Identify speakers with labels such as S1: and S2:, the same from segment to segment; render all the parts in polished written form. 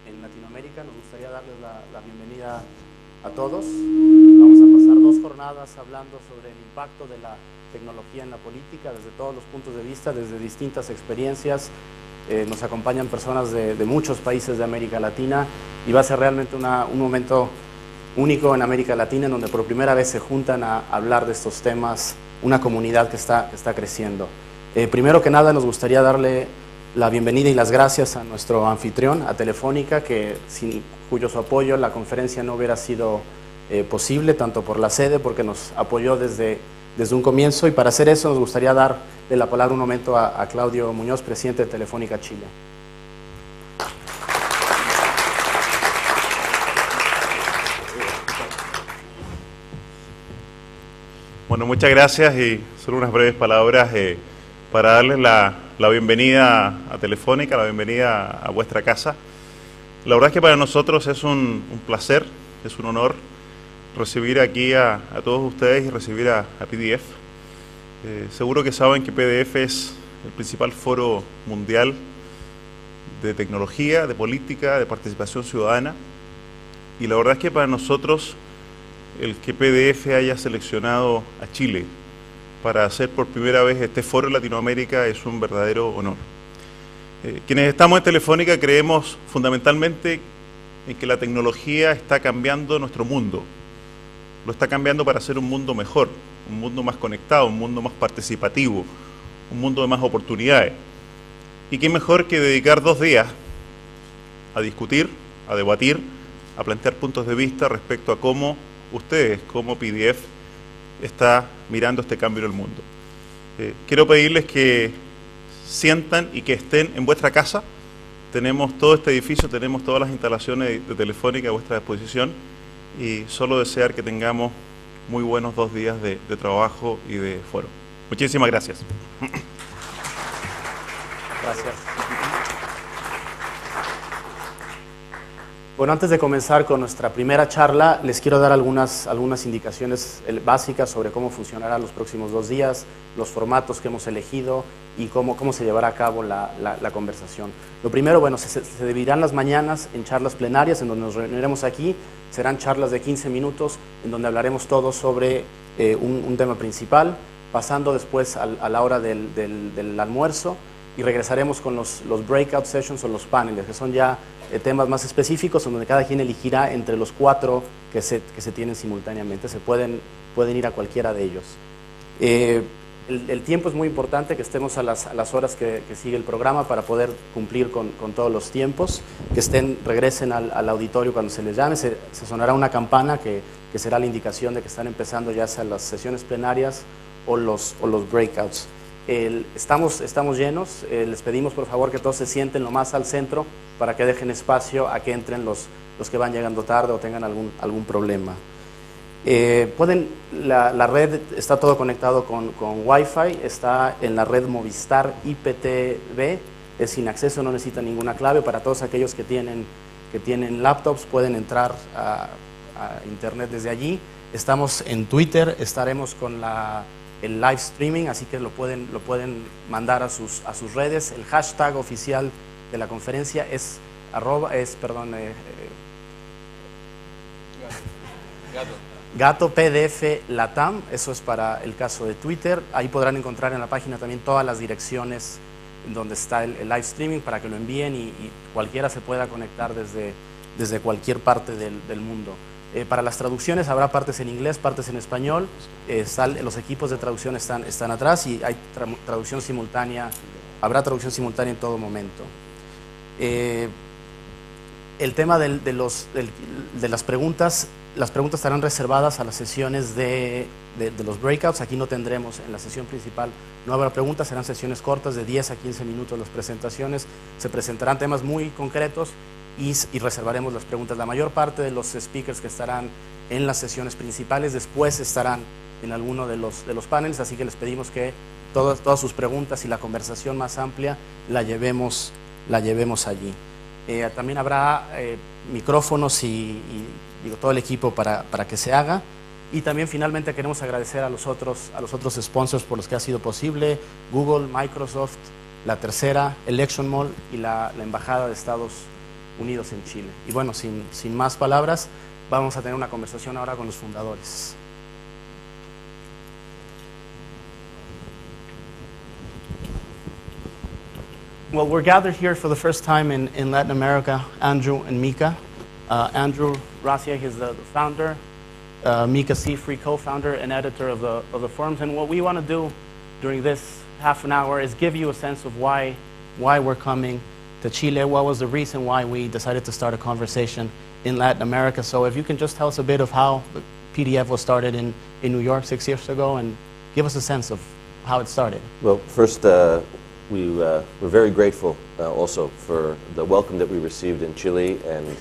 S1: en Latinoamérica. Nos gustaría darles la bienvenida a todos. Vamos a pasar 2 jornadas hablando sobre el impacto de la tecnología en la política desde todos los puntos de vista, desde distintas experiencias. Nos acompañan personas de muchos países de América Latina y va a ser realmente un momento único en América Latina en donde por primera vez se juntan a hablar de estos temas, una comunidad que está creciendo. Primero que nada nos gustaría darle la bienvenida y las gracias a nuestro anfitrión, a Telefónica, sin cuyo apoyo la conferencia no hubiera sido posible, tanto por la sede, porque nos apoyó desde un comienzo, y para hacer eso nos gustaría darle la palabra un momento a Claudio Muñoz, presidente de Telefónica Chile.
S2: Bueno, muchas gracias y solo unas breves palabras para darles la bienvenida a Telefónica, la bienvenida a vuestra casa. La verdad es que para nosotros es un placer, es un honor recibir aquí a todos ustedes y recibir a PDF. Seguro que saben que PDF es el principal foro mundial de tecnología, de política, de participación ciudadana, y la verdad es que para nosotros el que PDF haya seleccionado a Chile para hacer por primera vez este foro en Latinoamérica es un verdadero honor. Quienes estamos en Telefónica creemos fundamentalmente en que la tecnología está cambiando nuestro mundo. Lo está cambiando para hacer un mundo mejor, un mundo más conectado, un mundo más participativo, un mundo de más oportunidades. Y qué mejor que dedicar 2 días a discutir, a debatir, a plantear puntos de vista respecto a cómo ustedes, como PDF, está mirando este cambio en el mundo. Quiero pedirles que sientan y que estén en vuestra casa. Tenemos todo este edificio, tenemos todas las instalaciones de Telefónica a vuestra disposición, y solo desear que tengamos muy buenos 2 días de trabajo y de foro. Muchísimas gracias.
S1: Gracias. Bueno, antes de comenzar con nuestra primera charla, les quiero dar algunas indicaciones básicas sobre cómo funcionará los próximos 2 días, los formatos que hemos elegido y cómo se llevará a cabo la conversación. Lo primero, bueno, se dividirán las mañanas en charlas plenarias, en donde nos reuniremos aquí. Serán charlas de 15 minutos, en donde hablaremos todos sobre un tema principal, pasando después a la hora del almuerzo, y regresaremos con los breakout sessions o los paneles, que son ya temas más específicos, en donde cada quien elegirá entre los 4 que se tienen simultáneamente. Se pueden ir a cualquiera de ellos. El tiempo es muy importante, que estemos a las horas que sigue el programa para poder cumplir con todos los tiempos, que regresen al auditorio cuando se les llame. Se sonará una campana que será la indicación de que están empezando ya sea las sesiones plenarias o los breakouts. Estamos llenos. Les pedimos por favor que todos se sienten lo más al centro para que dejen espacio a que entren los que van llegando tarde o tengan algún problema. La red está todo conectado con Wi-Fi, está en la red Movistar IPTV, es sin acceso, no necesita ninguna clave. Para todos aquellos que tienen laptops pueden entrar a internet desde allí. Estamos en Twitter, estaremos con el live streaming, así que lo pueden mandar a sus redes. El hashtag oficial de la conferencia es Gato PDF-LATAM, eso es para el caso de Twitter. Ahí podrán encontrar en la página también todas las direcciones donde está el live streaming para que lo envíen y cualquiera se pueda conectar desde cualquier parte del mundo. Para las traducciones habrá partes en inglés, partes en español. Los equipos de traducción están atrás y hay traducción simultánea, habrá traducción simultánea en todo momento. El tema de las preguntas estarán reservadas a las sesiones de los breakouts. Aquí no tendremos, en la sesión principal no habrá preguntas, serán sesiones cortas de 10 a 15 minutos las presentaciones. Se presentarán temas muy concretos y reservaremos las preguntas. La mayor parte de los speakers que estarán en las sesiones principales después estarán en alguno de los paneles, así que les pedimos que todas sus preguntas y la conversación más amplia la llevemos allí. También habrá micrófonos y todo el equipo para que se haga. Y también finalmente queremos agradecer a los otros sponsors por los que ha sido posible: Google, Microsoft, La Tercera, Election Mall y la Embajada de Estados unidos en Chile. Y bueno, sin más palabras, vamos a tener una conversación ahora con los fundadores. Well, we're gathered here for the first time in Latin America, Andrew and Mikah. Andrew Rasiej is the founder, Mikah Sifry, co-founder and editor of the forums. And what we want to do during this half an hour is give you a sense of why we're coming to Chile, what was the reason why we decided to start a conversation in Latin America. So if you can just tell us a bit of how the PDF was started in New York 6 years ago and give us a sense of how it started.
S3: Well, first, we're very grateful also for the welcome that we received in Chile and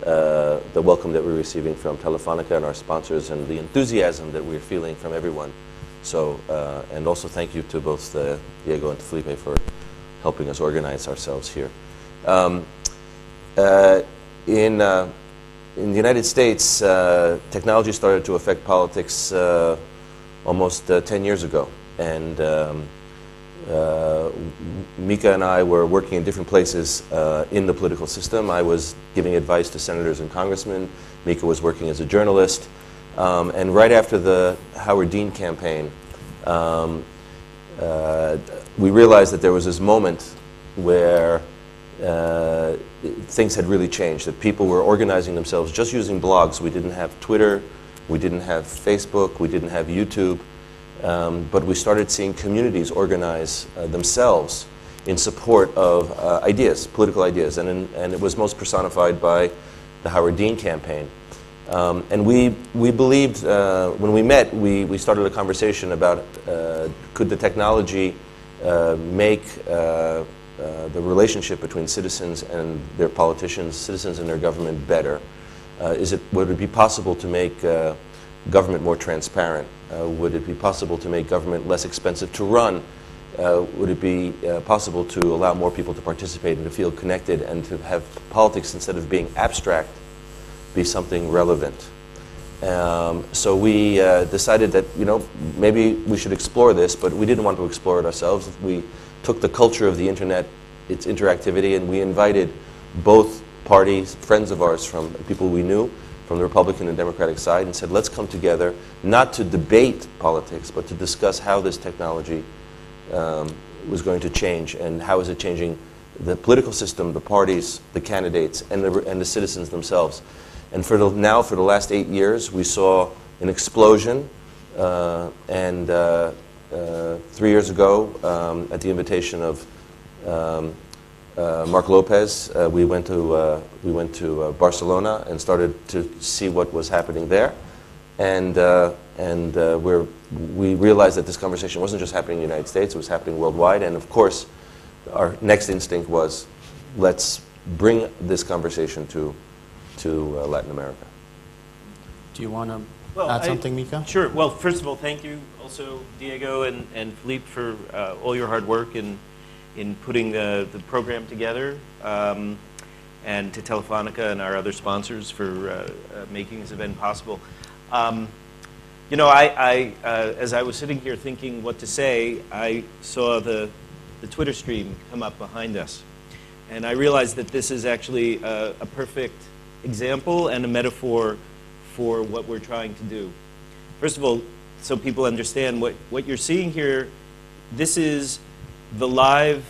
S3: the welcome that we're receiving from Telefónica and our sponsors and the enthusiasm that we're feeling from everyone. So, and also thank you to both Diego and Felipe for helping us organize ourselves here. In the United States, technology started to affect politics almost 10 years ago. And Mikah and I were working in different places in the political system. I was giving advice to senators and congressmen. Mikah was working as a journalist. And right after the Howard Dean campaign, we realized that there was this moment where things had really changed, that people were organizing themselves just using blogs. We didn't have Twitter, we didn't have Facebook, we didn't have YouTube. But we started seeing communities organize themselves in support of ideas, political ideas, and it was most personified by the Howard Dean campaign. And we believed, when we met, we started a conversation about could the technology make the relationship between citizens and their politicians, citizens and their government better? Would it be possible to make government more transparent? Would it be possible to make government less expensive to run? Would it be possible to allow more people to participate and to feel connected and to have politics, instead of being abstract, be something relevant? So we decided that, maybe we should explore this, but we didn't want to explore it ourselves. We took the culture of the internet, its interactivity, and we invited both parties, friends of ours, from people we knew, from the Republican and Democratic side, and said, let's come together, not to debate politics, but to discuss how this technology was going to change, and how is it changing the political system, the parties, the candidates, and the citizens themselves. And for the last 8 years, we saw an explosion, and 3 years ago, at the invitation of Mark Lopez, we went to Barcelona and started to see what was happening there, and we realized that this conversation wasn't just happening in the United States; it was happening worldwide. And of course, our next instinct was, let's bring this conversation to Latin America.
S1: Do you want to add something, Mikah?
S4: Sure. Well, first of all, thank you also, Diego and Felipe, for all your hard work in putting the program together, and to Telefónica and our other sponsors for making this event possible. As I was sitting here thinking what to say, I saw the Twitter stream come up behind us. And I realized that this is actually a perfect example and a metaphor for what we're trying to do. First of all, so people understand what you're seeing here, this is the live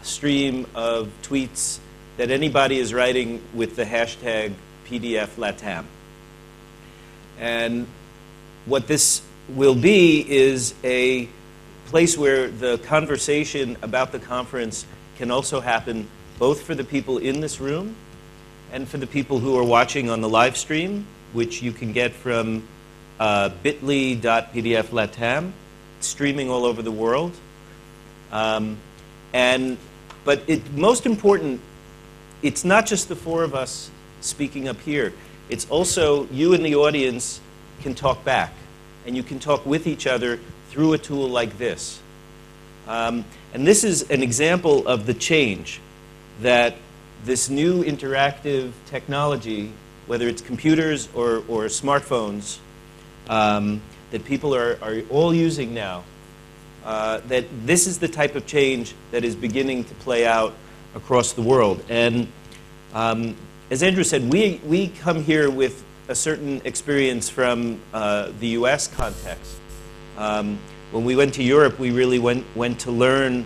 S4: stream of tweets that anybody is writing with the hashtag PDF-LATAM. And what this will be is a place where the conversation about the conference can also happen, both for the people in this room and for the people who are watching on the live stream, which you can get from bit.ly.pdf-latam, streaming all over the world. But most important, it's not just the four of us speaking up here. It's also you in the audience can talk back, and you can talk with each other through a tool like this. And this is an example of the change that this new interactive technology, whether it's computers or smartphones, that people are all using now, that this is the type of change that is beginning to play out across the world. And As Andrew said, we come here with a certain experience from the U.S. context. When we went to Europe, we really went to learn